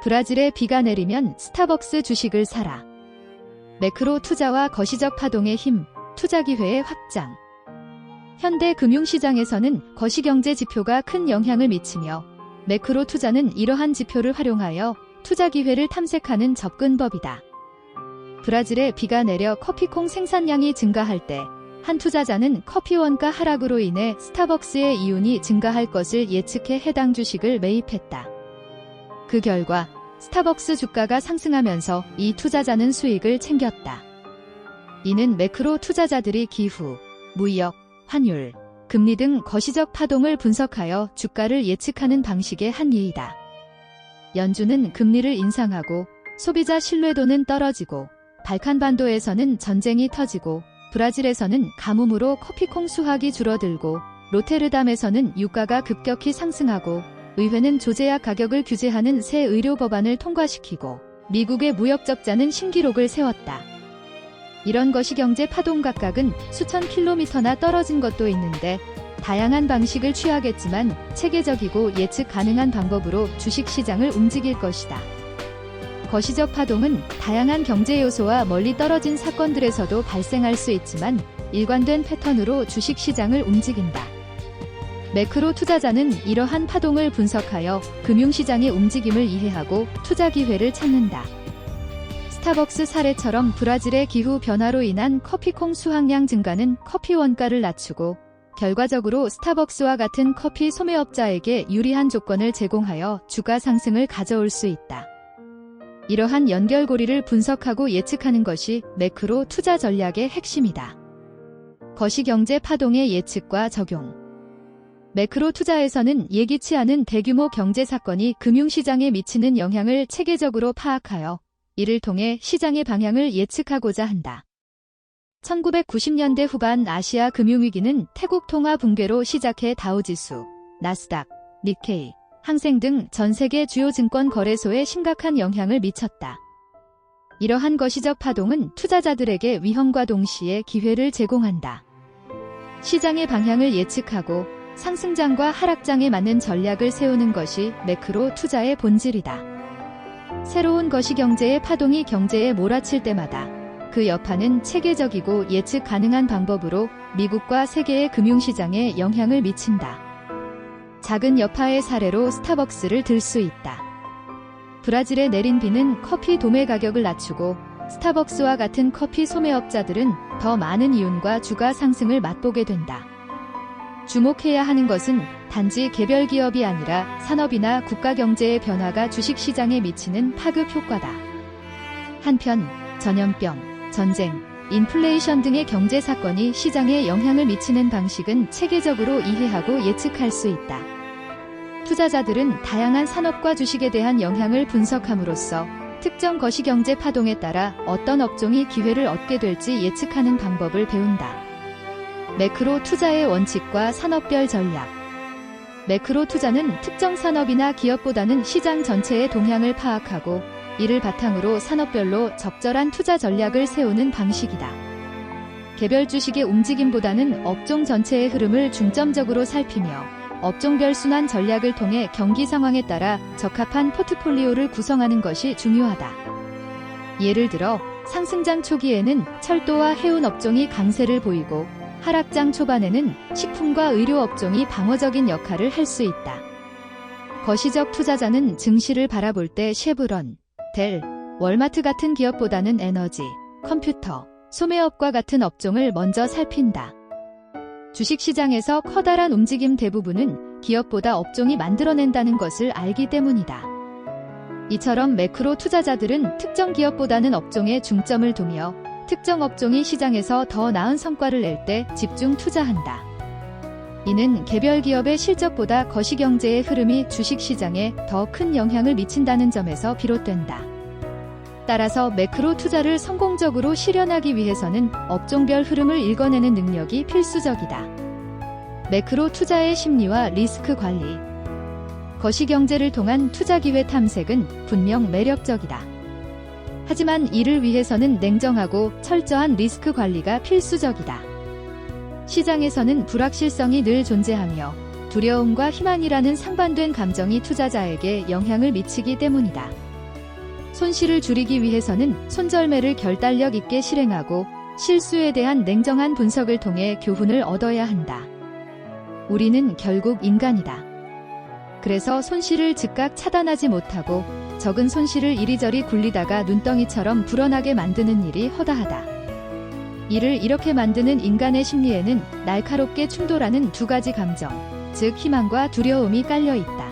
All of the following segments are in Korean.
브라질에 비가 내리면 스타벅스 주식을 사라. 매크로 투자와 거시적 파동의 힘, 투자 기회의 확장. 현대 금융시장에서는 거시경제 지표가 큰 영향을 미치며 매크로 투자는 이러한 지표를 활용하여 투자 기회를 탐색하는 접근법이다. 브라질에 비가 내려 커피콩 생산량이 증가할 때 한 투자자는 커피 원가 하락으로 인해 스타벅스의 이윤이 증가할 것을 예측해 해당 주식을 매입했다. 그 결과 스타벅스 주가가 상승하면서 이 투자자는 수익을 챙겼다. 이는 매크로 투자자들이 기후, 무역, 환율, 금리 등 거시적 파동을 분석하여 주가를 예측하는 방식의 한 예이다. 연준은 금리를 인상하고 소비자 신뢰도는 떨어지고 발칸반도에서는 전쟁이 터지고 브라질에서는 가뭄으로 커피콩 수확이 줄어들고 로테르담에서는 유가가 급격히 상승하고 의회는 조제약 가격을 규제하는 새 의료 법안을 통과시키고 미국의 무역 적자는 신기록을 세웠다. 이런 거시경제 파동 각각은 수천 킬로미터나 떨어진 것도 있는데 다양한 방식을 취하겠지만 체계적이고 예측 가능한 방법으로 주식시장을 움직일 것이다. 거시적 파동은 다양한 경제 요소와 멀리 떨어진 사건들에서도 발생할 수 있지만 일관된 패턴으로 주식시장을 움직인다. 매크로 투자자는 이러한 파동을 분석하여 금융시장의 움직임을 이해하고 투자 기회를 찾는다. 스타벅스 사례처럼 브라질의 기후 변화로 인한 커피콩 수확량 증가는 커피 원가를 낮추고 결과적으로 스타벅스와 같은 커피 소매업자에게 유리한 조건을 제공하여 주가 상승을 가져올 수 있다. 이러한 연결고리를 분석하고 예측하는 것이 매크로 투자 전략의 핵심이다. 거시경제 파동의 예측과 적용. 매크로 투자에서는 예기치 않은 대규모 경제 사건이 금융시장에 미치는 영향을 체계적으로 파악하여 이를 통해 시장의 방향을 예측하고자 한다. 1990년대 후반 아시아 금융위기는 태국 통화 붕괴로 시작해 다우지수, 나스닥, 니케이, 항생 등 전 세계 주요 증권 거래소에 심각한 영향을 미쳤다. 이러한 거시적 파동은 투자자들에게 위험과 동시에 기회를 제공한다. 시장의 방향을 예측하고 상승장과 하락장에 맞는 전략을 세우는 것이 매크로 투자의 본질이다. 새로운 거시경제의 파동이 경제에 몰아칠 때마다 그 여파는 체계적이고 예측 가능한 방법으로 미국과 세계의 금융시장에 영향을 미친다. 작은 여파의 사례로 스타벅스를 들 수 있다. 브라질에 내린 비는 커피 도매 가격을 낮추고 스타벅스와 같은 커피 소매업자들은 더 많은 이윤과 주가 상승을 맛보게 된다. 주목해야 하는 것은 단지 개별 기업이 아니라 산업이나 국가 경제의 변화가 주식시장에 미치는 파급 효과다. 한편 전염병, 전쟁, 인플레이션 등의 경제 사건이 시장에 영향을 미치는 방식은 체계적으로 이해하고 예측할 수 있다. 투자자들은 다양한 산업과 주식에 대한 영향을 분석함으로써 특정 거시경제 파동에 따라 어떤 업종이 기회를 얻게 될지 예측하는 방법을 배운다. 매크로 투자의 원칙과 산업별 전략. 매크로 투자는 특정 산업이나 기업보다는 시장 전체의 동향을 파악하고 이를 바탕으로 산업별로 적절한 투자 전략을 세우는 방식이다. 개별 주식의 움직임보다는 업종 전체의 흐름을 중점적으로 살피며 업종별 순환 전략을 통해 경기 상황에 따라 적합한 포트폴리오를 구성하는 것이 중요하다. 예를 들어 상승장 초기에는 철도와 해운 업종이 강세를 보이고 하락장 초반에는 식품과 의료 업종이 방어적인 역할을 할 수 있다. 거시적 투자자는 증시를 바라볼 때 쉐브론, 델, 월마트 같은 기업보다는 에너지, 컴퓨터, 소매업과 같은 업종을 먼저 살핀다. 주식시장에서 커다란 움직임 대부분은 기업보다 업종이 만들어낸다는 것을 알기 때문이다. 이처럼 매크로 투자자들은 특정 기업보다는 업종에 중점을 두며 특정 업종이 시장에서 더 나은 성과를 낼 때 집중 투자한다. 이는 개별 기업의 실적보다 거시경제의 흐름이 주식시장에 더 큰 영향을 미친다는 점에서 비롯된다. 따라서 매크로 투자를 성공적으로 실현하기 위해서는 업종별 흐름을 읽어내는 능력이 필수적이다. 매크로 투자의 심리와 리스크 관리. 거시경제를 통한 투자 기회 탐색은 분명 매력적이다. 하지만 이를 위해서는 냉정하고 철저한 리스크 관리가 필수적이다. 시장에서는 불확실성이 늘 존재하며 두려움과 희망이라는 상반된 감정이 투자자에게 영향을 미치기 때문이다. 손실을 줄이기 위해서는 손절매를 결단력 있게 실행하고 실수에 대한 냉정한 분석을 통해 교훈을 얻어야 한다. 우리는 결국 인간이다. 그래서 손실을 즉각 차단하지 못하고 적은 손실을 이리저리 굴리다가 눈덩이처럼 불어나게 만드는 일이 허다하다. 이를 이렇게 만드는 인간의 심리에는 날카롭게 충돌하는 두 가지 감정, 즉 희망과 두려움이 깔려 있다.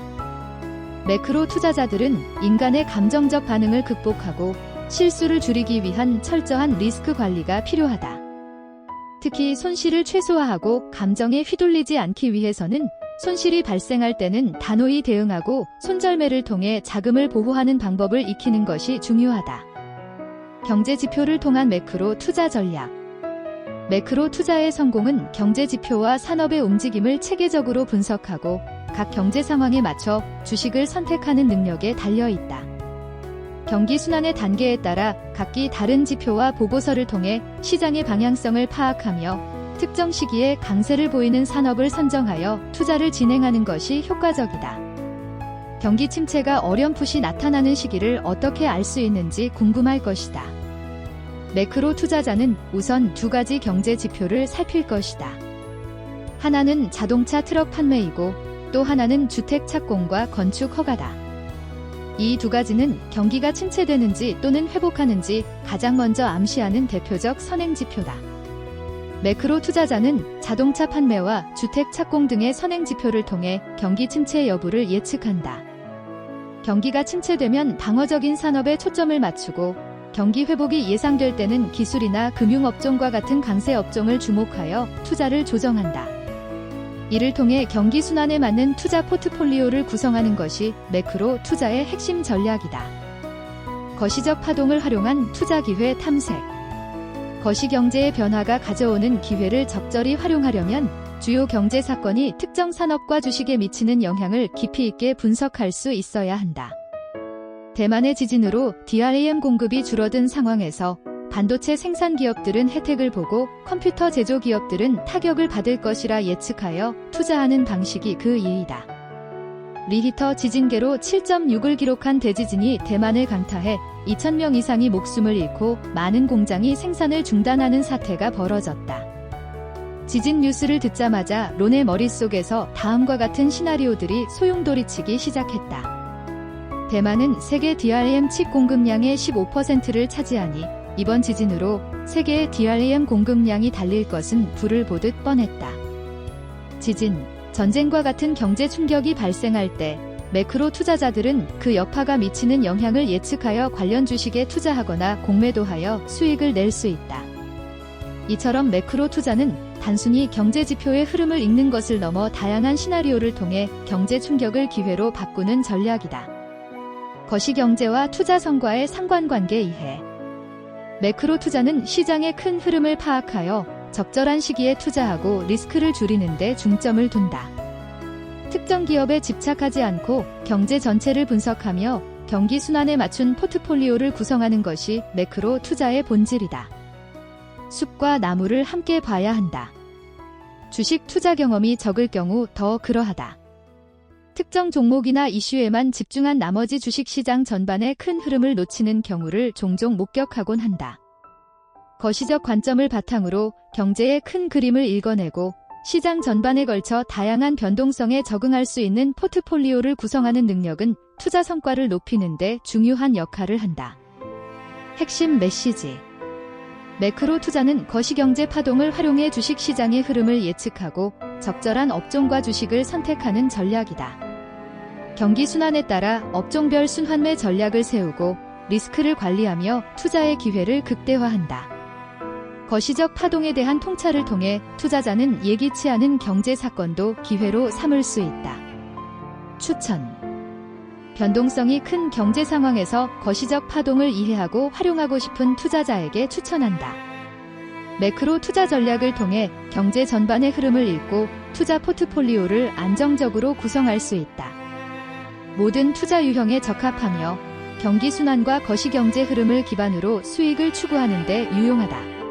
매크로 투자자들은 인간의 감정적 반응을 극복하고 실수를 줄이기 위한 철저한 리스크 관리가 필요하다. 특히 손실을 최소화하고 감정에 휘둘리지 않기 위해서는 손실이 발생할 때는 단호히 대응하고 손절매를 통해 자금을 보호하는 방법을 익히는 것이 중요하다. 경제 지표를 통한 매크로 투자 전략. 매크로 투자의 성공은 경제 지표와 산업의 움직임을 체계적으로 분석하고 각 경제 상황에 맞춰 주식을 선택하는 능력에 달려 있다. 경기 순환의 단계에 따라 각기 다른 지표와 보고서를 통해 시장의 방향성을 파악하며 특정 시기에 강세를 보이는 산업을 선정하여 투자를 진행하는 것이 효과적이다. 경기 침체가 어렴풋이 나타나는 시기를 어떻게 알 수 있는지 궁금할 것이다. 매크로 투자자는 우선 두 가지 경제 지표를 살필 것이다. 하나는 자동차 트럭 판매이고 또 하나는 주택 착공과 건축 허가다. 이 두 가지는 경기가 침체되는지 또는 회복하는지 가장 먼저 암시하는 대표적 선행 지표다. 매크로 투자자는 자동차 판매와 주택 착공 등의 선행 지표를 통해 경기 침체 여부를 예측한다. 경기가 침체되면 방어적인 산업에 초점을 맞추고 경기 회복이 예상될 때는 기술이나 금융업종과 같은 강세 업종을 주목하여 투자를 조정한다. 이를 통해 경기 순환에 맞는 투자 포트폴리오를 구성하는 것이 매크로 투자의 핵심 전략이다. 거시적 파동을 활용한 투자 기회 탐색. 거시경제의 변화가 가져오는 기회를 적절히 활용하려면 주요 경제 사건이 특정 산업과 주식에 미치는 영향을 깊이 있게 분석할 수 있어야 한다. 대만의 지진으로 DRAM 공급이 줄어든 상황에서 반도체 생산 기업들은 혜택을 보고 컴퓨터 제조 기업들은 타격을 받을 것이라 예측하여 투자하는 방식이 그 예이다. 리히터 지진계로 7.6을 기록한 대지진이 대만을 강타해 2,000명 이상이 목숨을 잃고 많은 공장이 생산을 중단하는 사태가 벌어졌다. 지진 뉴스를 듣자마자 론의 머릿속에서 다음과 같은 시나리오들이 소용돌이치기 시작했다. 대만은 세계 DRAM 칩 공급량의 15%를 차지하니 이번 지진으로 세계의 DRAM 공급량이 달릴 것은 불을 보듯 뻔했다. 지진, 전쟁과 같은 경제 충격이 발생할 때 매크로 투자자들은 그 여파가 미치는 영향을 예측하여 관련 주식에 투자하거나 공매도하여 수익을 낼 수 있다. 이처럼 매크로 투자는 단순히 경제 지표의 흐름을 읽는 것을 넘어 다양한 시나리오를 통해 경제 충격을 기회로 바꾸는 전략이다. 거시경제와 투자 성과의 상관관계 이해. 매크로 투자는 시장의 큰 흐름을 파악하여 적절한 시기에 투자하고 리스크를 줄이는 데 중점을 둔다. 특정 기업에 집착하지 않고 경제 전체를 분석하며 경기 순환에 맞춘 포트폴리오를 구성하는 것이 매크로 투자의 본질이다. 숲과 나무를 함께 봐야 한다. 주식 투자 경험이 적을 경우 더 그러하다. 특정 종목이나 이슈에만 집중한 나머지 주식시장 전반의 큰 흐름을 놓치는 경우를 종종 목격하곤 한다. 거시적 관점을 바탕으로 경제의 큰 그림을 읽어내고 시장 전반에 걸쳐 다양한 변동성에 적응할 수 있는 포트폴리오를 구성하는 능력은 투자 성과를 높이는 데 중요한 역할을 한다. 핵심 메시지. 매크로 투자는 거시경제 파동을 활용해 주식시장의 흐름을 예측하고 적절한 업종과 주식을 선택하는 전략이다. 경기 순환에 따라 업종별 순환매 전략을 세우고 리스크를 관리하며 투자의 기회를 극대화한다. 거시적 파동에 대한 통찰을 통해 투자자는 예기치 않은 경제 사건도 기회로 삼을 수 있다. 추천. 변동성이 큰 경제 상황에서 거시적 파동을 이해하고 활용하고 싶은 투자자에게 추천한다. 매크로 투자 전략을 통해 경제 전반의 흐름을 읽고 투자 포트폴리오를 안정적으로 구성할 수 있다. 모든 투자 유형에 적합하며 경기 순환과 거시경제 흐름을 기반으로 수익을 추구하는 데 유용하다.